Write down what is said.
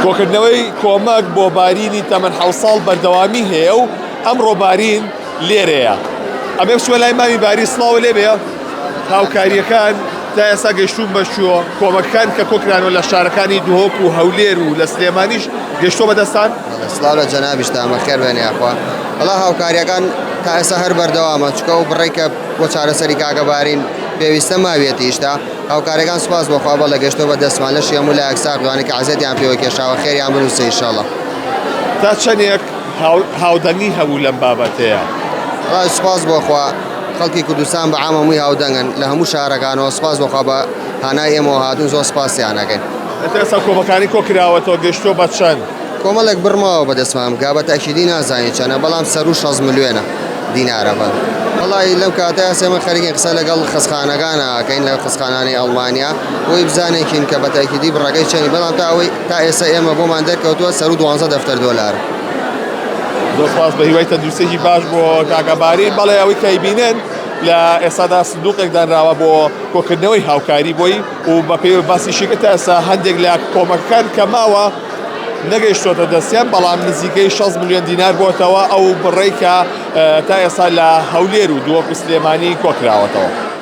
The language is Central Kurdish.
کۆکردنەوەی کۆمەک بۆ بارینی تەمەن 7 ساڵ بەردەوامی هەیە و ئەمڕۆ بارین لێرەیە. ئەمێ بچوە لای مامی باری سڵاو لێبێ هاوکاریەکان تا ئێستا گەشتون بەشووە کۆمەکەکان کە کۆکرانەوە لە شارەکانی دوهۆک و هەولێر و لە سلێمانیش گەشتۆ بەدەستان؟ سڵاو لە جەنابیشتا خێر بێنێ ئەخوا. وەڵا هاوکاریەکان تا ئێستا هەر بەردەوامە چکە و بڕێکە بۆ چارەسەری کاکە بارین پێویستە ماوێتیشتا هاوکاریەکان سوپاس بۆخوا بە لە گەشتۆ بەدەستمان لە شێمو لە ئەکساقدوانی کە عەزەتیان پێوە کێشاوە خێریان بنووسە ئینشاڵڵا. تا چەندێک هاودەنگی هەبوو لەم بابەتەیە؟ وڵای سوپاس بۆخوا خەڵکی کوردستان بە عام هەمووی هاودەنگن لە هەموو شارەکانەوە سوپاس بۆخوا بە هانای ئێمەوە هاتوون زۆر سوپاسیان ئەکەین. ئێستا کۆمەکانی کۆکراوەتەوە گەشتۆ بە چەند؟ کۆمەڵێک بڕمەوە بەدەستمان بکا بە تاکیدی نازانین چەنە بەڵام سەر و 6 ملیۆنە دینارە بە. وڵای لەم کاتەیە سێمە خەریکین قسە لەگەڵ خزخانەکانە ئەکەین لە خزخانانی ئەڵمانیا بۆی بزانێکین کە بە تاکیدی بڕەکەی چەندی بەڵام تا ئێستا ئێمە بۆمان دەرکەوتووە سەر و 12 دەفتەر دۆلار. زۆر سپاس بە هیوای تەندروستێکی باش بۆ کاکە بارین بەڵێ ئەوەی کە ئەیبینن لە ئێستادا سندوقێک دانراوە بۆ کۆکردنەوەی هاوکاری بۆی و بە پێی باسیشیکە تا ئێستا هەندێک لە کۆمەکەکان کە ماوە نەگەیشتۆتە دەستیان بەڵام نزیکەی 6 ملیۆن دینار بۆتەوە ئەو بڕێی کە تا ئێستا لە هەولێر و دووەک و سلێمانی کۆکراوەتەوە.